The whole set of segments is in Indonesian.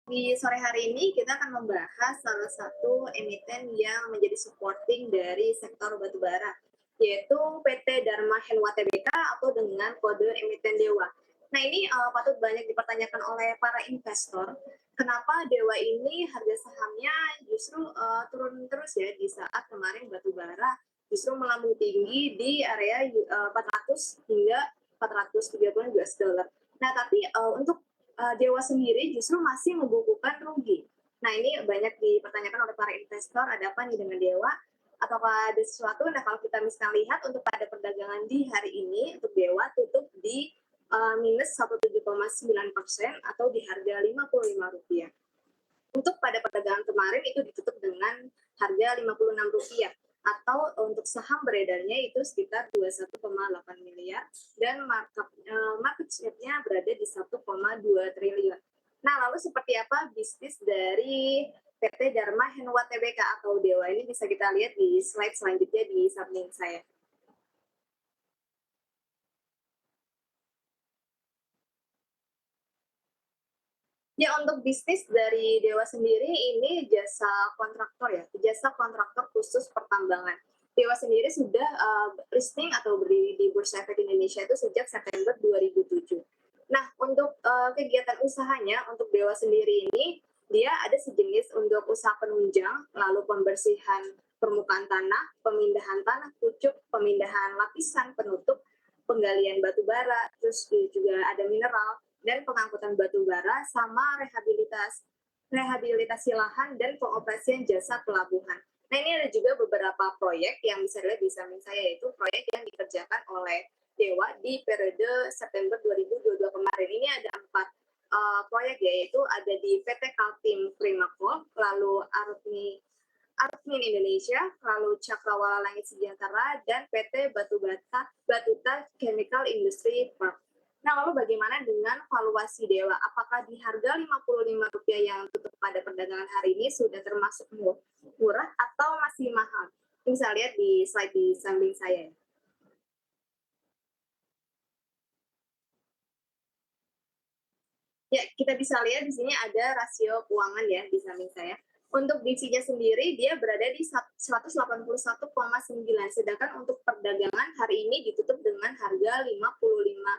Di sore hari ini kita akan membahas salah satu emiten yang menjadi supporting dari sektor batubara, yaitu PT Dharma Henwa Tbk atau dengan kode emiten Dewa. Nah ini patut banyak dipertanyakan oleh para investor, kenapa Dewa ini harga sahamnya justru turun terus ya di saat kemarin batubara justru melambung tinggi di area 400 hingga 430 US dollar. Nah tapi untuk Dewa sendiri justru masih membukukan rugi. Nah, ini banyak dipertanyakan oleh para investor, ada apa nih dengan Dewa? Ataukah ada sesuatu? Nah, kalau kita misalkan lihat untuk pada perdagangan di hari ini, untuk Dewa tutup di minus 17,9% atau di harga Rp55. Untuk pada perdagangan kemarin itu ditutup dengan harga Rp56 atau untuk saham beredarnya itu sekitar 21,8 miliar dan market share-nya berada di 1,2 triliun. Nah, lalu seperti apa bisnis dari PT Dharma Henwa Tbk atau Dewa ini bisa kita lihat di slide selanjutnya di samping saya. Ya, untuk bisnis dari Dewa sendiri ini jasa kontraktor ya, jasa kontraktor khusus pertambangan. Dewa sendiri sudah listing atau berdiri di Bursa Efek Indonesia itu sejak September 2007. Nah, untuk kegiatan usahanya untuk Dewa sendiri ini, dia ada sejenis untuk usaha penunjang, lalu pembersihan permukaan tanah, pemindahan tanah pucuk, pemindahan lapisan penutup, penggalian batu bara, terus juga ada mineral, dan pengangkutan batu bara sama rehabilitasi lahan dan pengoperasian jasa pelabuhan. Nah, ini ada juga beberapa proyek yang bisa dilihat di samping saya, yaitu proyek yang dikerjakan oleh Dewa di periode September 2022 kemarin. Ini ada 4 proyek, yaitu ada di PT Kaltim Primaco, lalu Artmin Indonesia, lalu Cakrawala Langit Sejahtera, dan PT Batuta Chemical Industry Park. Nah, lalu bagaimana dengan valuasi Dewa? Apakah di harga Rp55 yang tutup pada perdagangan hari ini sudah termasuk murah atau masih mahal? Bisa lihat di slide di samping saya. Ya, kita bisa lihat di sini ada rasio keuangan ya di samping saya. Untuk divisinya sendiri dia berada di 181,9, sedangkan untuk perdagangan hari ini ditutup dengan harga Rp55,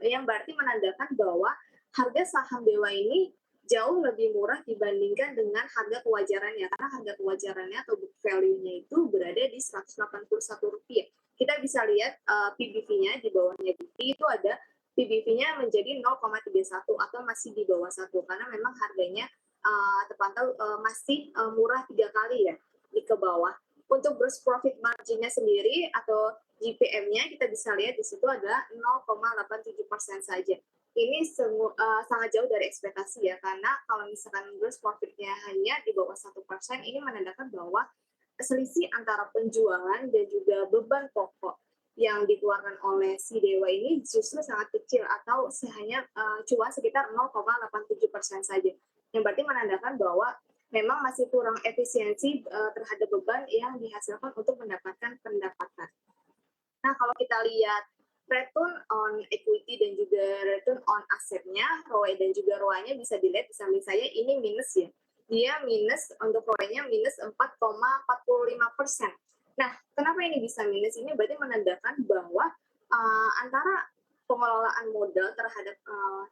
yang berarti menandakan bahwa harga saham Dewa ini jauh lebih murah dibandingkan dengan harga kewajarannya, karena harga kewajarannya atau book value-nya itu berada di Rp181. Kita bisa lihat PBV-nya di bawahnya itu ada PBV-nya menjadi 0,31 atau masih di bawah 1 karena memang harganya terpantau masih murah 3 kali ya di ke bawah. Untuk gross profit margin-nya sendiri atau GPM-nya kita bisa lihat di situ ada 0,87% saja. Ini sangat jauh dari ekspektasi ya, karena kalau misalkan gross profit-nya hanya di bawah 1%, ini menandakan bahwa selisih antara penjualan dan juga beban pokok yang dikeluarkan oleh si Dewa ini justru sangat kecil atau hanya cuan sekitar 0,87% saja. Yang berarti menandakan bahwa memang masih kurang efisiensi terhadap beban yang dihasilkan untuk mendapatkan pendapatan. Nah, kalau kita lihat return on equity dan juga return on asetnya, ROE dan juga ROA-nya bisa dilihat di samping saya, ini minus ya. Dia minus, untuk ROE-nya minus 4,45%. Nah, kenapa ini bisa minus? Ini berarti menandakan bahwa antara pengelolaan modal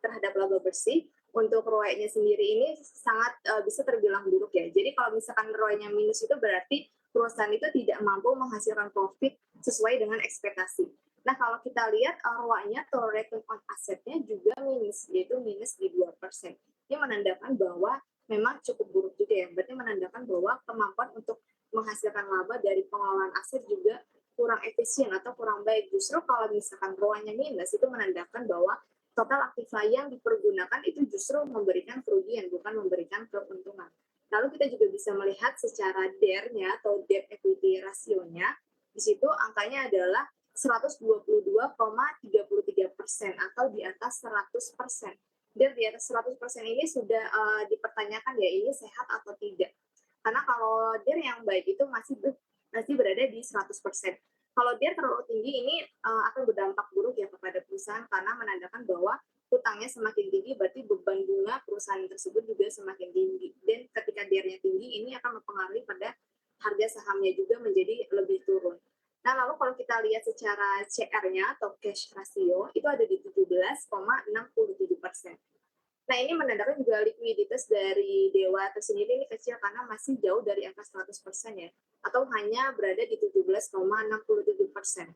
terhadap laba bersih untuk ROE-nya sendiri ini sangat bisa terbilang buruk ya. Jadi kalau misalkan ROE-nya minus itu berarti perusahaan itu tidak mampu menghasilkan profit sesuai dengan ekspektasi. Nah, kalau kita lihat ROA-nya atau return on asset-nya juga minus, yaitu minus di 2%. Ini menandakan bahwa memang cukup buruk juga ya. Berarti menandakan bahwa kemampuan untuk menghasilkan laba dari pengelolaan aset juga kurang efisien atau kurang baik. Justru kalau misalkan ROA-nya minus, itu menandakan bahwa total aktiva yang dipergunakan itu justru memberikan kerugian, bukan memberikan keuntungan. Lalu kita juga bisa melihat secara DER-nya atau debt equity ratio-nya, di situ angkanya adalah 122,33% atau di atas 100%. Dan di atas 100% ini sudah dipertanyakan ya ini sehat atau tidak. Karena kalau DER yang baik itu masih berada di 100%. Kalau DER terlalu tinggi ini akan berdampak buruk ya kepada perusahaan karena menandakan bahwa hutangnya semakin tinggi, berarti beban bunga perusahaan tersebut juga semakin tinggi. Dan ketika DER-nya tinggi, ini akan mempengaruhi pada harga sahamnya juga menjadi lebih turun. Nah, lalu kalau kita lihat secara CR-nya atau cash ratio, itu ada di 17,67%. Nah, ini menandakan juga likuiditas dari Dewa tersendiri ini kecil karena masih jauh dari angka 100% ya, atau hanya berada di 17,67%.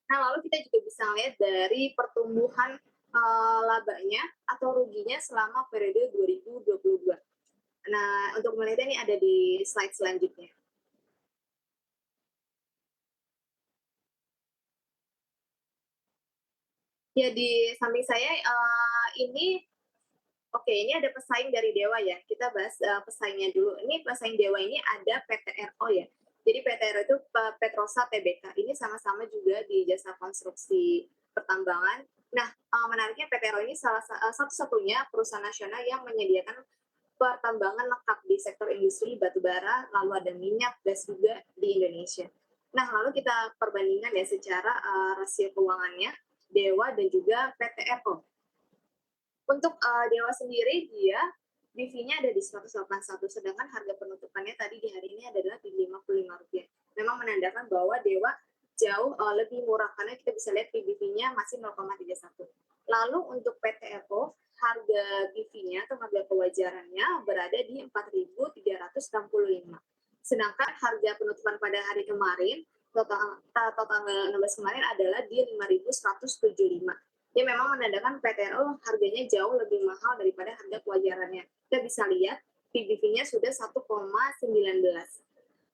Nah, lalu kita juga bisa lihat dari pertumbuhan labanya atau ruginya selama periode 2022. Nah, untuk melihatnya ini ada di slide selanjutnya. Ya, di samping saya ini ini ada pesaing dari Dewa ya. Kita bahas pesaingnya dulu. Ini pesaing Dewa ini ada PTRO ya. Jadi PTRO itu Petrosa Tbk. Ini sama-sama juga di jasa konstruksi pertambangan. Nah, menariknya PTRO ini satu-satunya perusahaan nasional yang menyediakan pertambangan lengkap di sektor industri batubara, lalu ada minyak, gas juga di Indonesia. Nah, lalu kita perbandingkan ya secara rasio keuangannya Dewa dan juga PTRO. Untuk Dewa sendiri dia BV-nya ada di 181, sedangkan harga penutupannya tadi di hari ini adalah di Rp55. Memang menandakan bahwa Dewa jauh lebih murah karena kita bisa lihat PBV-nya masih 0,31. Lalu untuk PTRO, harga BV-nya atau harga kewajarannya berada di 4.365. Sedangkan harga penutupan pada hari kemarin, total tanggal 16 kemarin adalah di 5.175. Dia memang menandakan PTRO harganya jauh lebih mahal daripada harga kewajarannya. Kita bisa lihat PBV-nya sudah 1,19.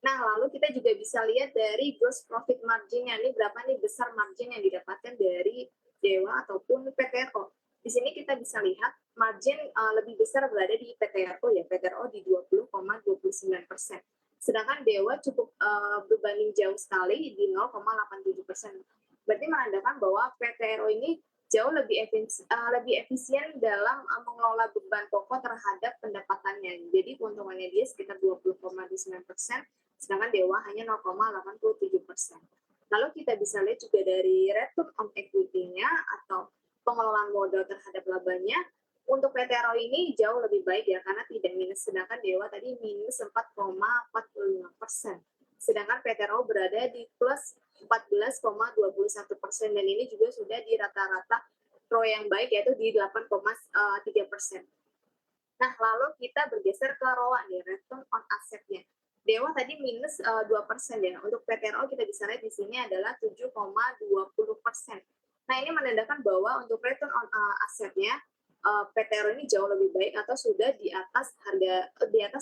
Nah, lalu kita juga bisa lihat dari gross profit margin-nya. Ini berapa nih besar margin yang didapatkan dari Dewa ataupun PTRO. Di sini kita bisa lihat margin lebih besar berada di PTRO ya. PTRO di 20,29%. Sedangkan Dewa cukup berbanding jauh sekali di 0,87%. Berarti menandakan bahwa PTRO ini jauh lebih efisien dalam mengelola beban pokok terhadap pendapatannya. Jadi keuntungannya dia sekitar 20,9%, sedangkan Dewa hanya 0,87%. Lalu kita bisa lihat juga dari return on equity-nya atau pengelolaan modal terhadap labanya. Untuk PTRO ini jauh lebih baik ya, karena tidak minus, sedangkan Dewa tadi minus 4,45%. Sedangkan PTRO berada di plus 14,21%, dan ini juga sudah di rata-rata ROE yang baik yaitu di 8,3%. Nah, lalu kita bergeser ke ROA nih, return on asset-nya. Dewa tadi minus 2% ya. Untuk PTRO kita bisa lihat di sini adalah 7,20%. Nah, ini menandakan bahwa untuk return on asset-nya PTRO ini jauh lebih baik atau sudah di atas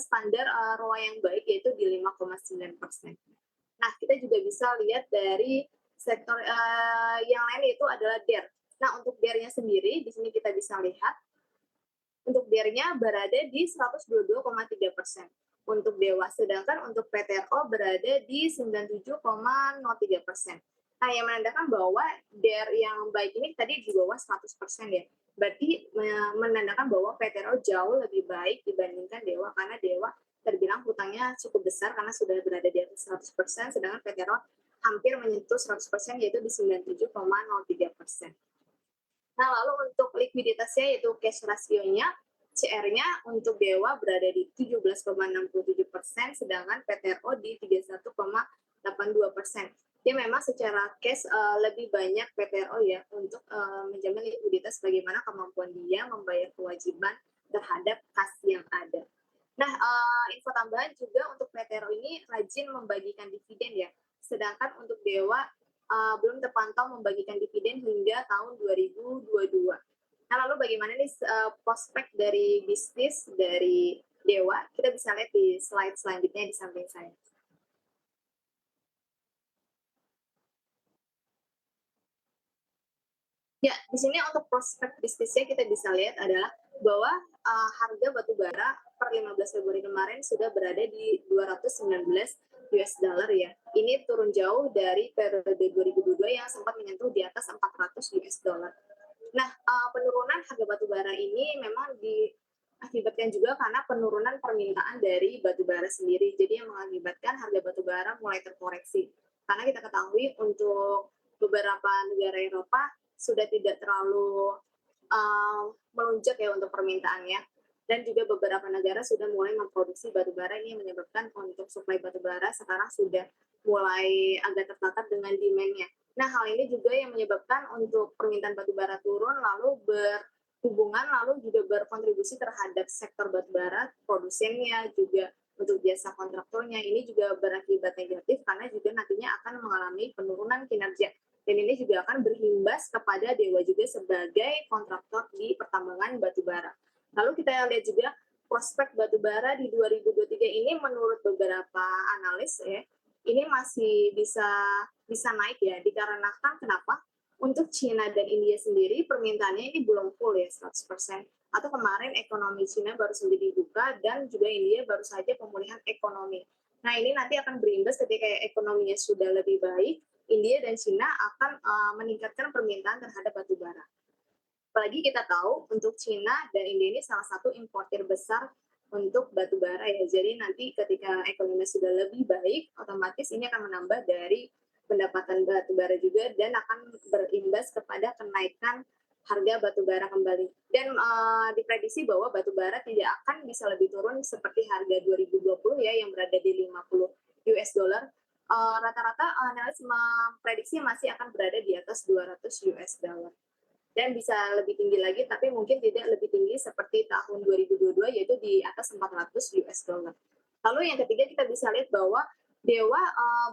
standar ROA yang baik yaitu di 5,9%. Nah, kita juga bisa lihat dari sektor yang lain itu adalah DER. Nah, untuk DER-nya sendiri, di sini kita bisa lihat, untuk DER-nya berada di 122,3%. Untuk Dewa, sedangkan untuk PTRO berada di 97,03%. Nah, yang menandakan bahwa DER yang baik ini tadi di bawah 100% ya. Berarti menandakan bahwa PTRO jauh lebih baik dibandingkan Dewa, karena Dewa terbilang hutangnya cukup besar karena sudah berada di atas 100%, sedangkan PTRO hampir menyentuh 100% yaitu di 97,03%. Nah, lalu untuk likuiditasnya yaitu cash ratio-nya, CR-nya untuk Dewa berada di 17,67%, sedangkan PTRO di 31,82%. Dia memang secara cash lebih banyak PTRO ya untuk menjamin likuiditas bagaimana kemampuan dia membayar kewajiban terhadap kas yang ada. Nah, info tambahan juga untuk PTRO ini rajin membagikan dividen ya. Sedangkan untuk Dewa belum terpantau membagikan dividen hingga tahun 2022. Nah, lalu bagaimana nih prospek dari bisnis dari Dewa? Kita bisa lihat di slide selanjutnya di samping saya. Ya, di sini untuk prospek bisnisnya kita bisa lihat adalah bahwa harga batu bara per 15 Februari kemarin sudah berada di 219 US dollar ya. Ini turun jauh dari periode 2022 yang sempat menyentuh di atas 400 US dollar. Nah, penurunan harga batu bara ini memang diakibatkan juga karena penurunan permintaan dari batu bara sendiri. Jadi yang mengakibatkan harga batu bara mulai terkoreksi. Karena kita ketahui untuk beberapa negara Eropa sudah tidak terlalu melonjak ya untuk permintaannya. Dan juga beberapa negara sudah mulai memproduksi batu bara, ini yang menyebabkan untuk suplai batu bara sekarang sudah mulai agak tertatat dengan demand-nya. Nah, hal ini juga yang menyebabkan untuk permintaan batu bara turun, lalu berhubungan, lalu juga berkontribusi terhadap sektor batu bara, produsennya, juga untuk jasa kontraktornya. Ini juga berakibat negatif karena juga nantinya akan mengalami penurunan kinerja. Dan ini juga akan berimbas kepada Dewa juga sebagai kontraktor di pertambangan batu bara. Lalu kita lihat juga prospek batu bara di 2023 ini menurut beberapa analis ya, ini masih bisa naik ya, dikarenakan kenapa? Untuk Cina dan India sendiri permintaannya ini belum full ya 100%. Atau kemarin ekonomi Cina baru saja dibuka dan juga India baru saja pemulihan ekonomi. Nah, ini nanti akan berimbas ketika ekonominya sudah lebih baik, India dan Cina akan meningkatkan permintaan terhadap batu bara. Apalagi kita tahu untuk Cina dan India ini salah satu importir besar untuk batu bara ya. Jadi nanti ketika ekonomi sudah lebih baik, otomatis ini akan menambah dari pendapatan batu bara juga dan akan berimbas kepada kenaikan harga batu bara kembali. Dan diprediksi bahwa batu bara tidak akan bisa lebih turun seperti harga 2020 ya yang berada di 50 US dollar. Rata-rata analis memprediksi masih akan berada di atas 200 US dollar dan bisa lebih tinggi lagi, tapi mungkin tidak lebih tinggi seperti tahun 2022, yaitu di atas 400 US dollar. Lalu yang ketiga kita bisa lihat bahwa Dewa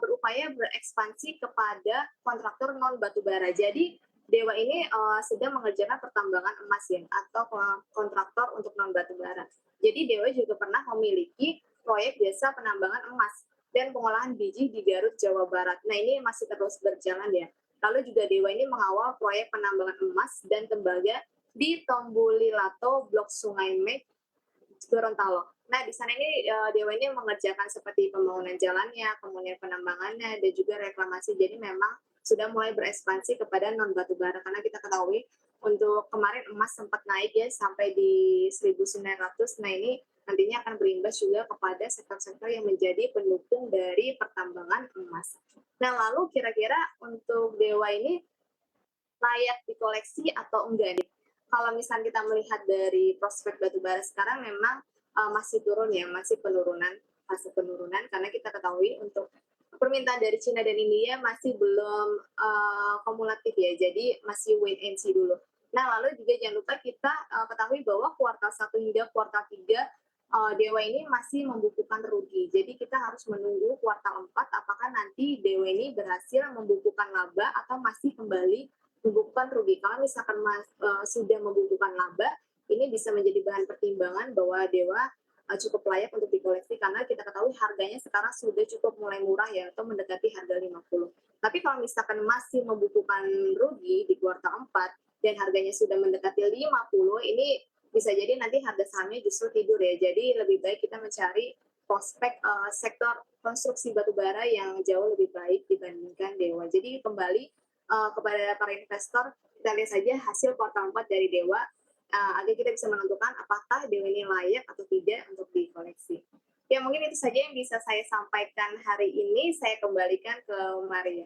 berupaya berekspansi kepada kontraktor non batubara. Jadi Dewa ini sedang mengerjakan pertambangan emas ya, atau kontraktor untuk non batubara. Jadi Dewa juga pernah memiliki proyek jasa penambangan emas dan pengolahan biji di Garut, Jawa Barat. Nah, ini masih terus berjalan ya. Lalu juga Dewa ini mengawal proyek penambangan emas dan tembaga di Tombulilato, Blok Sungai Mek, Gorontalo. Nah, di sana ini Dewa ini mengerjakan seperti pembangunan jalannya, kemudian penambangannya, dan juga reklamasi. Jadi memang sudah mulai berekspansi kepada non batubara karena kita ketahui untuk kemarin emas sempat naik ya sampai di 1.900. Nah, ini nantinya akan berimbas juga kepada sektor-sektor yang menjadi pendukung dari pertambangan emas. Nah, lalu kira-kira untuk Dewa ini layak dikoleksi atau enggak nih? Kalau misalnya kita melihat dari prospek batubara sekarang memang masih turun ya, masih fase penurunan karena kita ketahui untuk permintaan dari Cina dan India masih belum kumulatif ya, jadi masih wait and see dulu. Nah, lalu juga jangan lupa kita ketahui bahwa kuartal 1 hingga kuartal 3 Dewa ini masih membukukan rugi. Jadi kita harus menunggu kuartal 4 apakah nanti Dewa ini berhasil membukukan laba atau masih kembali membukukan rugi. Kalau misalkan sudah membukukan laba, ini bisa menjadi bahan pertimbangan bahwa Dewa cukup layak untuk dikoleksi karena kita ketahui harganya sekarang sudah cukup mulai murah ya atau mendekati harga 50. Tapi kalau misalkan masih membukukan rugi di kuartal 4 dan harganya sudah mendekati 50, ini bisa jadi nanti harga sahamnya justru tidur ya. Jadi lebih baik kita mencari prospek sektor konstruksi batubara yang jauh lebih baik dibandingkan Dewa. Jadi kembali kepada para investor, kita lihat saja hasil kuartal 4 dari Dewa agar kita bisa menentukan apakah Dewa ini layak atau tidak untuk dikoleksi. Ya, mungkin itu saja yang bisa saya sampaikan hari ini. Saya kembalikan ke Maria.